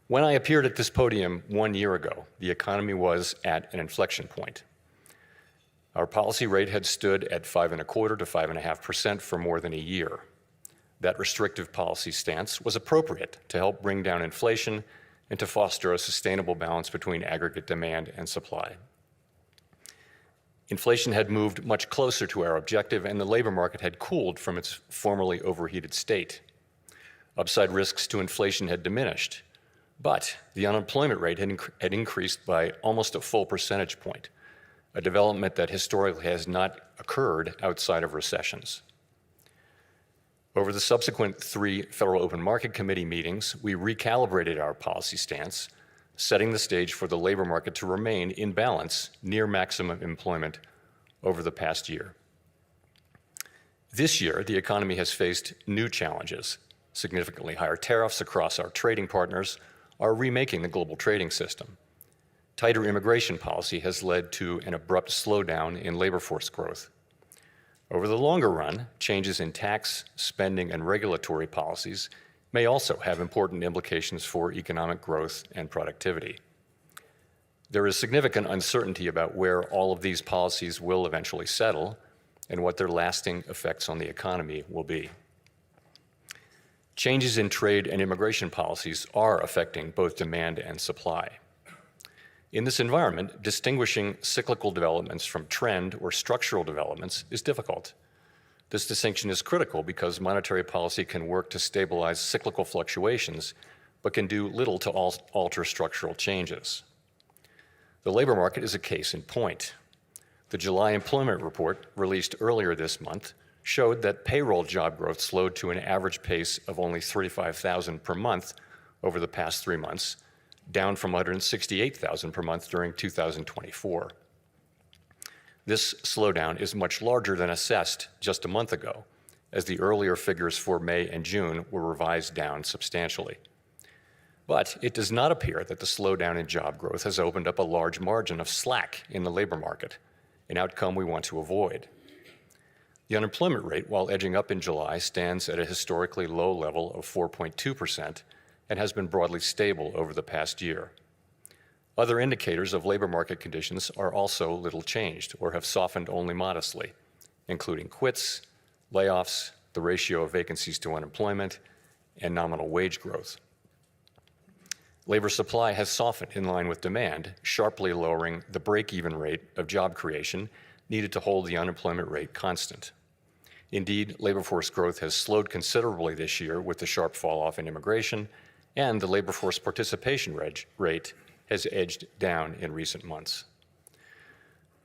When I appeared at this podium 1 year ago, the economy was at an inflection point. Our policy rate had stood at 5.25% to 5.5% for more than a year. That restrictive policy stance was appropriate to help bring down inflation and to foster a sustainable balance between aggregate demand and supply. Inflation had moved much closer to our objective, and the labor market had cooled from its formerly overheated state. Upside risks to inflation had diminished, but the unemployment rate had increased by almost a full percentage point, a development that historically has not occurred outside of recessions. Over the subsequent 3 Federal Open Market Committee meetings, we recalibrated our policy stance, setting the stage for the labor market to remain in balance near maximum employment over the past year. This year, the economy has faced new challenges. Significantly higher tariffs across our trading partners are remaking the global trading system. Tighter immigration policy has led to an abrupt slowdown in labor force growth. Over the longer run, changes in tax, spending, and regulatory policies may also have important implications for economic growth and productivity. There is significant uncertainty about where all of these policies will eventually settle and what their lasting effects on the economy will be. Changes in trade and immigration policies are affecting both demand and supply. In this environment, distinguishing cyclical developments from trend or structural developments is difficult. This distinction is critical because monetary policy can work to stabilize cyclical fluctuations, but can do little to alter structural changes. The labor market is a case in point. The July employment report, released earlier this month, showed that payroll job growth slowed to an average pace of only 35,000 per month over the past 3 months, down from 168,000 per month during 2024. This slowdown is much larger than assessed just a month ago, as the earlier figures for May and June were revised down substantially. But it does not appear that the slowdown in job growth has opened up a large margin of slack in the labor market, an outcome we want to avoid. The unemployment rate, while edging up in July, stands at a historically low level of 4.2%, and has been broadly stable over the past year. Other indicators of labor market conditions are also little changed or have softened only modestly, including quits, layoffs, the ratio of vacancies to unemployment, and nominal wage growth. Labor supply has softened in line with demand, sharply lowering the break-even rate of job creation needed to hold the unemployment rate constant. Indeed, labor force growth has slowed considerably this year with the sharp fall-off in immigration, and the labor force participation rate has edged down in recent months.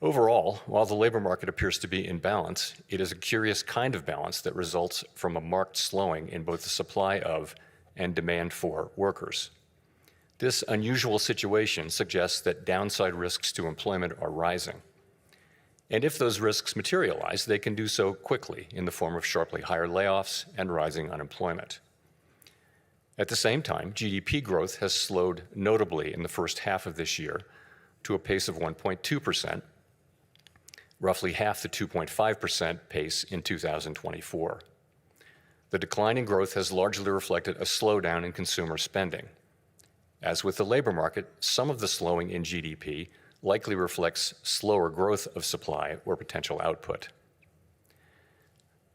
Overall, while the labor market appears to be in balance, it is a curious kind of balance that results from a marked slowing in both the supply of and demand for workers. This unusual situation suggests that downside risks to employment are rising. And if those risks materialize, they can do so quickly in the form of sharply higher layoffs and rising unemployment. At the same time, GDP growth has slowed notably in the first half of this year to a pace of 1.2%, roughly half the 2.5% pace in 2024. The decline in growth has largely reflected a slowdown in consumer spending. As with the labor market, some of the slowing in GDP likely reflects slower growth of supply or potential output.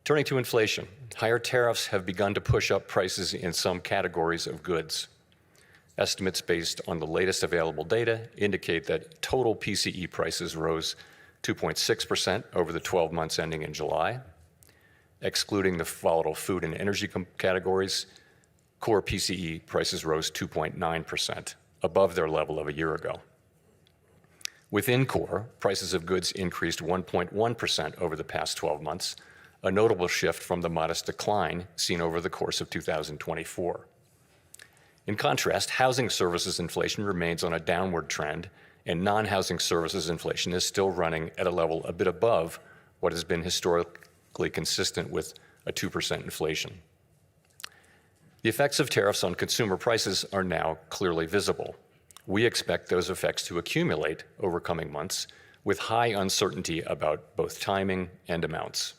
Turning to inflation, higher tariffs have begun to push up prices in some categories of goods. Estimates based on the latest available data indicate that total PCE prices rose 2.6% over the 12 months ending in July. Excluding the volatile food and energy categories, core PCE prices rose 2.9%, above their level of a year ago. Within core, prices of goods increased 1.1% over the past 12 months, a notable shift from the modest decline seen over the course of 2024. In contrast, housing services inflation remains on a downward trend, and non-housing services inflation is still running at a level a bit above what has been historically consistent with a 2% inflation. The effects of tariffs on consumer prices are now clearly visible. We expect those effects to accumulate over coming months with high uncertainty about both timing and amounts.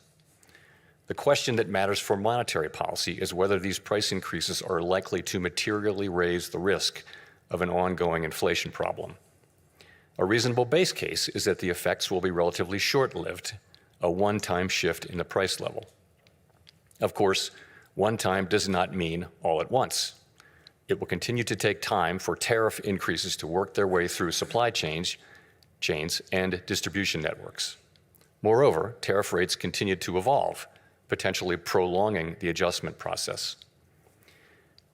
The question that matters for monetary policy is whether these price increases are likely to materially raise the risk of an ongoing inflation problem. A reasonable base case is that the effects will be relatively short-lived, a one-time shift in the price level. Of course, one time does not mean all at once. It will continue to take time for tariff increases to work their way through supply chains and distribution networks. Moreover, tariff rates continue to evolve, potentially prolonging the adjustment process.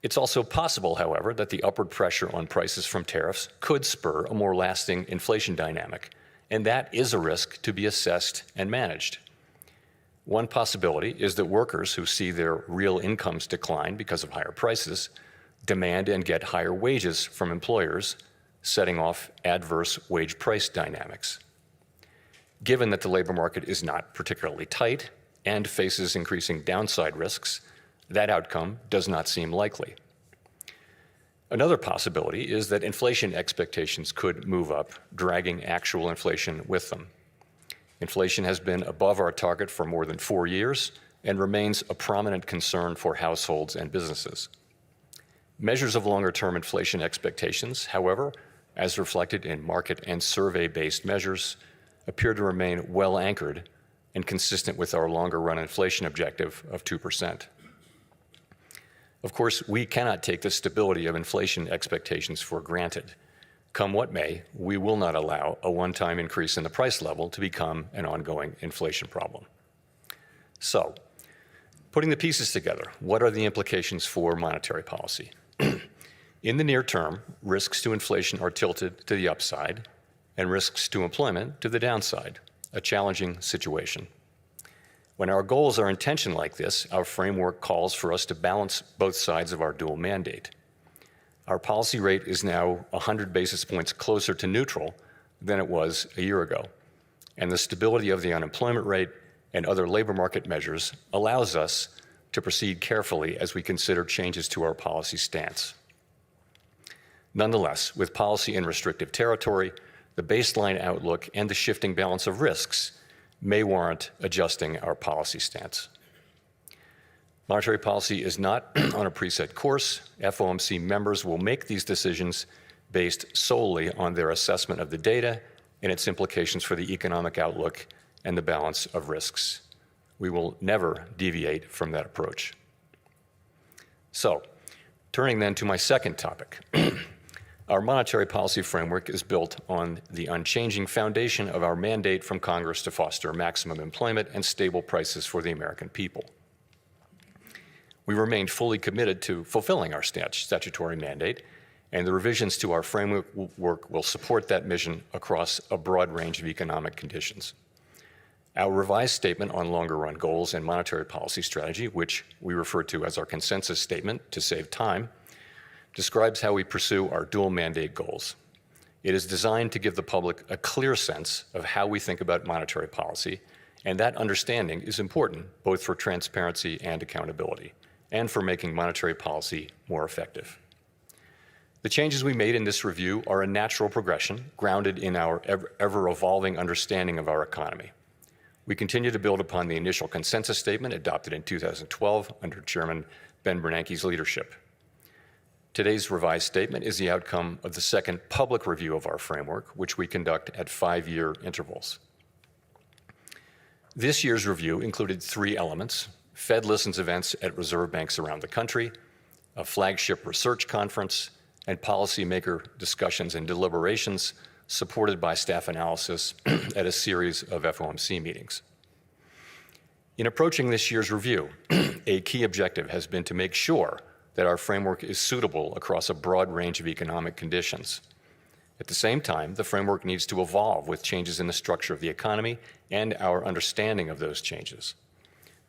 It's also possible, however, that the upward pressure on prices from tariffs could spur a more lasting inflation dynamic, and that is a risk to be assessed and managed. One possibility is that workers who see their real incomes decline because of higher prices demand and get higher wages from employers, setting off adverse wage price dynamics. Given that the labor market is not particularly tight and faces increasing downside risks, that outcome does not seem likely. Another possibility is that inflation expectations could move up, dragging actual inflation with them. Inflation has been above our target for more than 4 years and remains a prominent concern for households and businesses. Measures of longer-term inflation expectations, however, as reflected in market and survey-based measures, appear to remain well anchored and consistent with our longer-run inflation objective of 2%. Of course, we cannot take the stability of inflation expectations for granted. Come what may, we will not allow a one-time increase in the price level to become an ongoing inflation problem. So, putting the pieces together, what are the implications for monetary policy? In the near term, risks to inflation are tilted to the upside and risks to employment to the downside, a challenging situation. When our goals are in tension like this, our framework calls for us to balance both sides of our dual mandate. Our policy rate is now 100 basis points closer to neutral than it was a year ago, and the stability of the unemployment rate and other labor market measures allows us to proceed carefully as we consider changes to our policy stance. Nonetheless, with policy in restrictive territory, the baseline outlook and the shifting balance of risks may warrant adjusting our policy stance. Monetary policy is not on a preset course. FOMC members will make these decisions based solely on their assessment of the data and its implications for the economic outlook and the balance of risks. We will never deviate from that approach. So, turning then to my second topic. Our monetary policy framework is built on the unchanging foundation of our mandate from Congress to foster maximum employment and stable prices for the American people. We remain fully committed to fulfilling our statutory mandate, and the revisions to our framework will support that mission across a broad range of economic conditions. Our revised statement on longer-run goals and monetary policy strategy, which we refer to as our consensus statement to save time, describes how we pursue our dual mandate goals. It is designed to give the public a clear sense of how we think about monetary policy, and that understanding is important both for transparency and accountability, and for making monetary policy more effective. The changes we made in this review are a natural progression grounded in our ever-evolving understanding of our economy. We continue to build upon the initial consensus statement adopted in 2012 under Chairman Ben Bernanke's leadership. Today's revised statement is the outcome of the second public review of our framework, which we conduct at 5-year intervals. This year's review included 3 elements: Fed Listens events at reserve banks around the country, a flagship research conference, and policymaker discussions and deliberations supported by staff analysis at a series of FOMC meetings. In approaching this year's review, a key objective has been to make sure that our framework is suitable across a broad range of economic conditions. At the same time, the framework needs to evolve with changes in the structure of the economy and our understanding of those changes.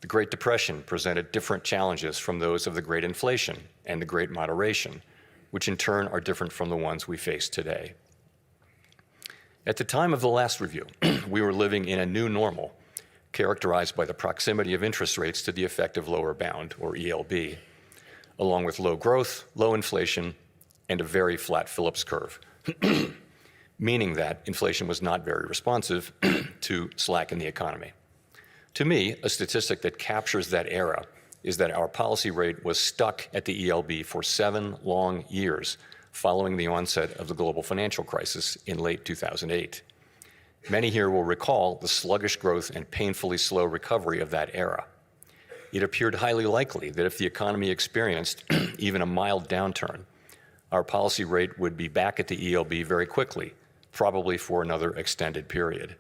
The Great Depression presented different challenges from those of the Great Inflation and the Great Moderation, which in turn are different from the ones we face today. At the time of the last review, we were living in a new normal, characterized by the proximity of interest rates to the effective lower bound, or ELB, along with low growth, low inflation, and a very flat Phillips curve, meaning that inflation was not very responsive to slack in the economy. To me, a statistic that captures that era is that our policy rate was stuck at the ELB for 7 long years following the onset of the global financial crisis in late 2008. Many here will recall the sluggish growth and painfully slow recovery of that era. It appeared highly likely that if the economy experienced even a mild downturn, our policy rate would be back at the ELB very quickly, probably for another extended period.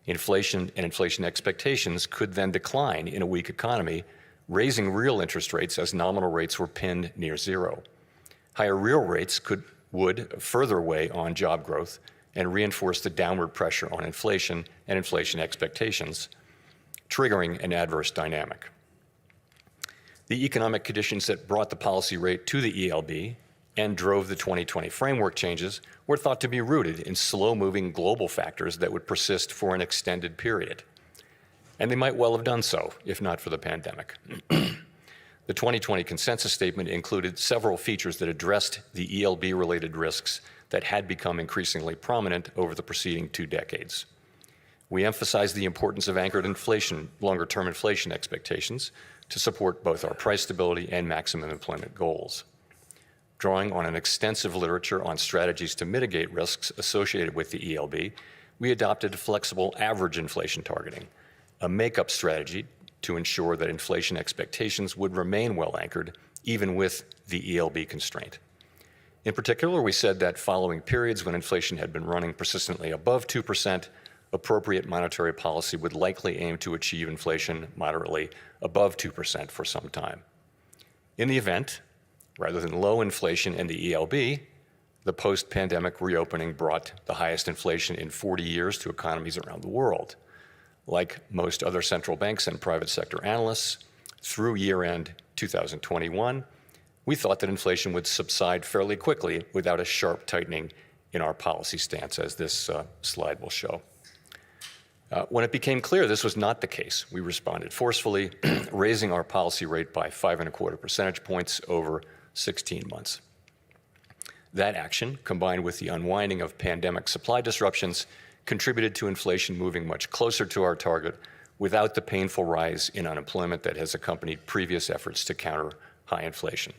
Inflation and inflation expectations could then decline in a weak economy, raising real interest rates as nominal rates were pinned near zero. Higher real rates would further weigh on job growth and reinforce the downward pressure on inflation and inflation expectations, triggering an adverse dynamic. The economic conditions that brought the policy rate to the ELB and drove the 2020 framework changes were thought to be rooted in slow-moving global factors that would persist for an extended period. And they might well have done so, if not for the pandemic. The 2020 consensus statement included several features that addressed the ELB-related risks that had become increasingly prominent over the preceding 2 decades. We emphasized the importance of anchored inflation, longer-term inflation expectations, to support both our price stability and maximum employment goals. Drawing on an extensive literature on strategies to mitigate risks associated with the ELB, we adopted flexible average inflation targeting, a make-up strategy to ensure that inflation expectations would remain well anchored, even with the ELB constraint. In particular, we said that following periods when inflation had been running persistently above 2%, appropriate monetary policy would likely aim to achieve inflation moderately above 2% for some time. In the event, rather than low inflation in the ELB, the post-pandemic reopening brought the highest inflation in 40 years to economies around the world. Like most other central banks and private sector analysts, through year-end 2021, we thought that inflation would subside fairly quickly without a sharp tightening in our policy stance, as this slide will show. When it became clear this was not the case, we responded forcefully, raising our policy rate by 5.25 percentage points over 16 months. That action, combined with the unwinding of pandemic supply disruptions, contributed to inflation moving much closer to our target without the painful rise in unemployment that has accompanied previous efforts to counter high inflation.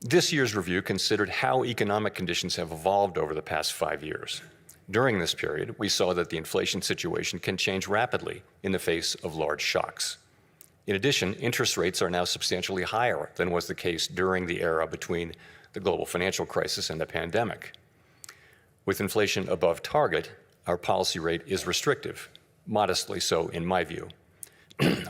This year's review considered how economic conditions have evolved over the past 5 years. During this period, we saw that the inflation situation can change rapidly in the face of large shocks. In addition, interest rates are now substantially higher than was the case during the era between the global financial crisis and the pandemic. With inflation above target, our policy rate is restrictive, modestly so in my view.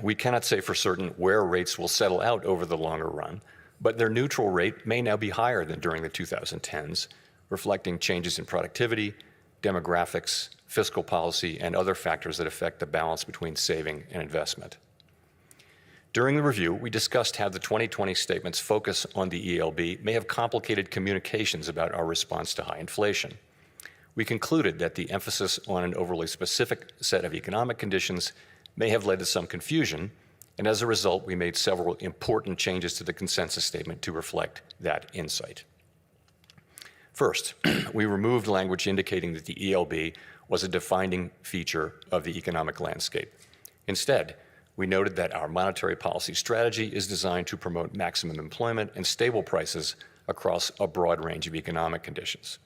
We cannot say for certain where rates will settle out over the longer run, but their neutral rate may now be higher than during the 2010s, reflecting changes in productivity, demographics, fiscal policy, and other factors that affect the balance between saving and investment. During the review, we discussed how the 2020 statement's focus on the ELB may have complicated communications about our response to high inflation. We concluded that the emphasis on an overly specific set of economic conditions may have led to some confusion, and as a result, we made several important changes to the consensus statement to reflect that insight. First, we removed language indicating that the ELB was a defining feature of the economic landscape. Instead, we noted that our monetary policy strategy is designed to promote maximum employment and stable prices across a broad range of economic conditions.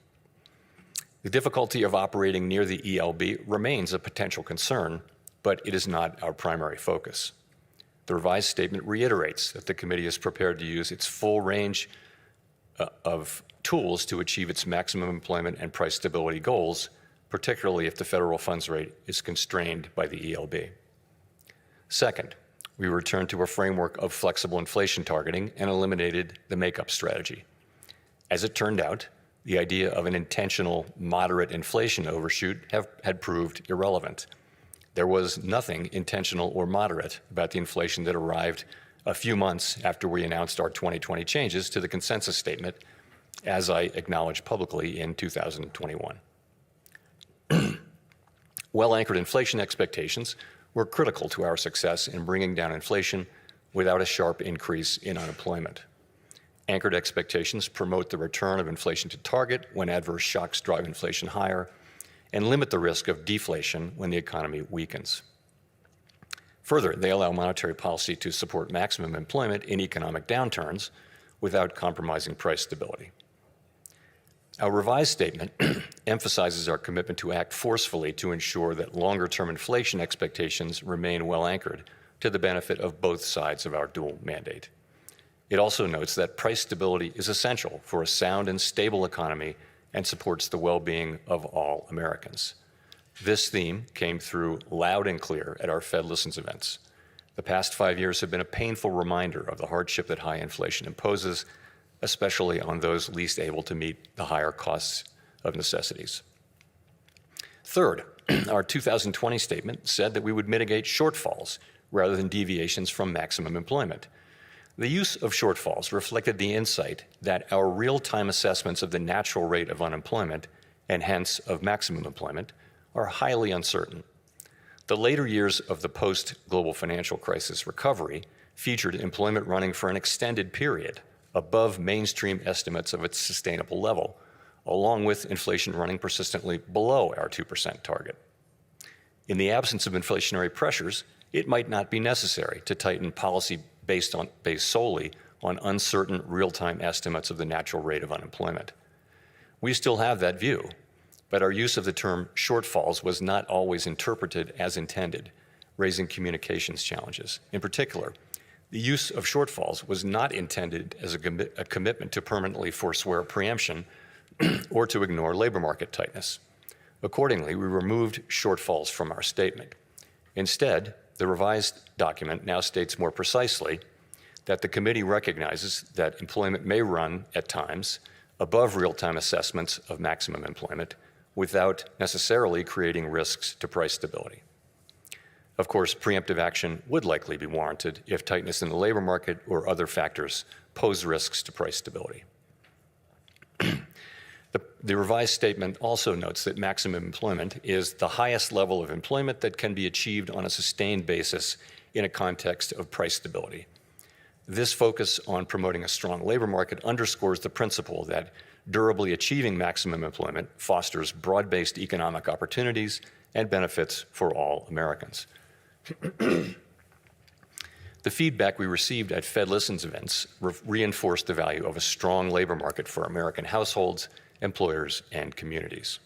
The difficulty of operating near the ELB remains a potential concern, but it is not our primary focus. The revised statement reiterates that the committee is prepared to use its full range of tools to achieve its maximum employment and price stability goals, particularly if the federal funds rate is constrained by the ELB. Second, we returned to a framework of flexible inflation targeting and eliminated the make-up strategy. As it turned out, the idea of an intentional moderate inflation overshoot had proved irrelevant. There was nothing intentional or moderate about the inflation that arrived a few months after we announced our 2020 changes to the consensus statement, as I acknowledged publicly in 2021. Well-anchored inflation expectations were critical to our success in bringing down inflation without a sharp increase in unemployment. Anchored expectations promote the return of inflation to target when adverse shocks drive inflation higher and limit the risk of deflation when the economy weakens. Further, they allow monetary policy to support maximum employment in economic downturns without compromising price stability. Our revised statement emphasizes our commitment to act forcefully to ensure that longer-term inflation expectations remain well anchored to the benefit of both sides of our dual mandate. It also notes that price stability is essential for a sound and stable economy and supports the well-being of all Americans. This theme came through loud and clear at our Fed Listens events. The past 5 years have been a painful reminder of the hardship that high inflation imposes, especially on those least able to meet the higher costs of necessities. Third, our 2020 statement said that we would mitigate shortfalls rather than deviations from maximum employment. The use of shortfalls reflected the insight that our real-time assessments of the natural rate of unemployment, and hence of maximum employment, are highly uncertain. The later years of the post-global financial crisis recovery featured employment running for an extended period above mainstream estimates of its sustainable level, along with inflation running persistently below our 2% target. In the absence of inflationary pressures, it might not be necessary to tighten policy based solely on uncertain real-time estimates of the natural rate of unemployment. We still have that view, but our use of the term shortfalls was not always interpreted as intended, raising communications challenges. In particular, the use of shortfalls was not intended as a commitment to permanently forswear preemption or to ignore labor market tightness. Accordingly, we removed shortfalls from our statement. Instead, the revised document now states more precisely that the committee recognizes that employment may run at times above real-time assessments of maximum employment without necessarily creating risks to price stability. Of course, preemptive action would likely be warranted if tightness in the labor market or other factors pose risks to price stability. The revised statement also notes that maximum employment is the highest level of employment that can be achieved on a sustained basis in a context of price stability. This focus on promoting a strong labor market underscores the principle that durably achieving maximum employment fosters broad-based economic opportunities and benefits for all Americans. The feedback we received at Fed Listens events reinforced the value of a strong labor market for American households, employers, and communities.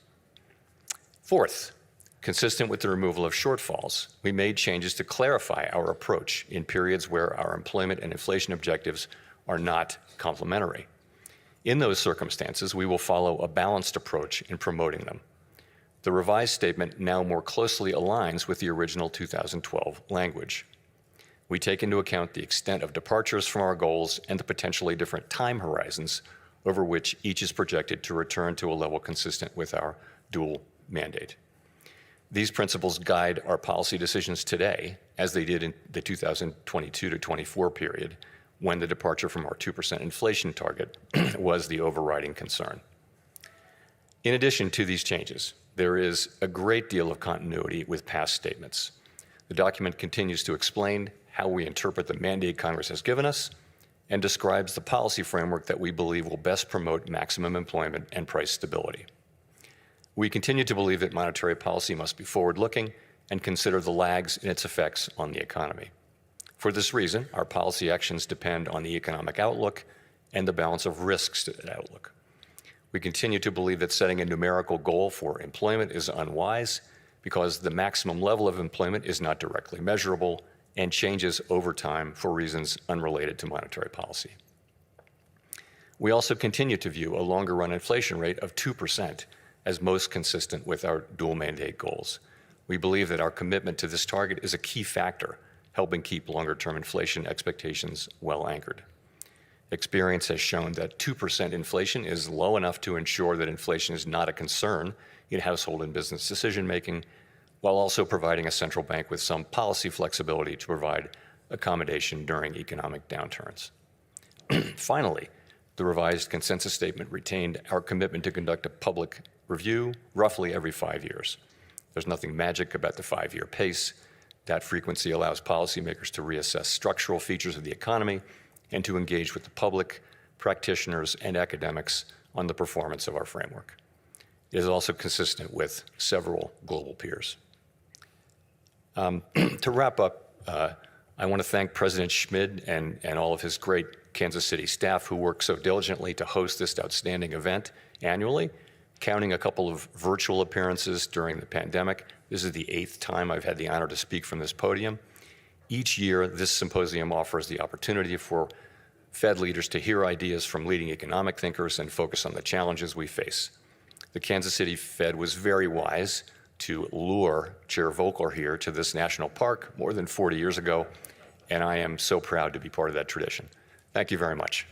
Fourth, consistent with the removal of shortfalls, we made changes to clarify our approach in periods where our employment and inflation objectives are not complementary. In those circumstances, we will follow a balanced approach in promoting them. The revised statement now more closely aligns with the original 2012 language. We take into account the extent of departures from our goals and the potentially different time horizons over which each is projected to return to a level consistent with our dual mandate. These principles guide our policy decisions today, as they did in the 2022 to 24 period, when the departure from our 2% inflation target was the overriding concern. In addition to these changes, there is a great deal of continuity with past statements. The document continues to explain how we interpret the mandate Congress has given us and describes the policy framework that we believe will best promote maximum employment and price stability. We continue to believe that monetary policy must be forward-looking and consider the lags in its effects on the economy. For this reason, our policy actions depend on the economic outlook and the balance of risks to that outlook. We continue to believe that setting a numerical goal for employment is unwise because the maximum level of employment is not directly measurable and changes over time for reasons unrelated to monetary policy. We also continue to view a longer-run inflation rate of 2% as most consistent with our dual mandate goals. We believe that our commitment to this target is a key factor, helping keep longer-term inflation expectations well anchored. Experience has shown that 2% inflation is low enough to ensure that inflation is not a concern in household and business decision-making, while also providing a central bank with some policy flexibility to provide accommodation during economic downturns. Finally, the revised consensus statement retained our commitment to conduct a public review roughly every 5 years. There's nothing magic about the 5-year pace. That frequency allows policymakers to reassess structural features of the economy and to engage with the public, practitioners, and academics on the performance of our framework. It is also consistent with several global peers. To wrap up I want to thank President Schmid and all of his great Kansas City staff who work so diligently to host this outstanding event annually, counting a couple of virtual appearances during the pandemic. This is the 8th time I've had the honor to speak from this podium. Each year, this symposium offers the opportunity for Fed leaders to hear ideas from leading economic thinkers and focus on the challenges we face. The Kansas City Fed was very wise to lure Chair Volcker here to this national park more than 40 years ago, and I am so proud to be part of that tradition. Thank you very much.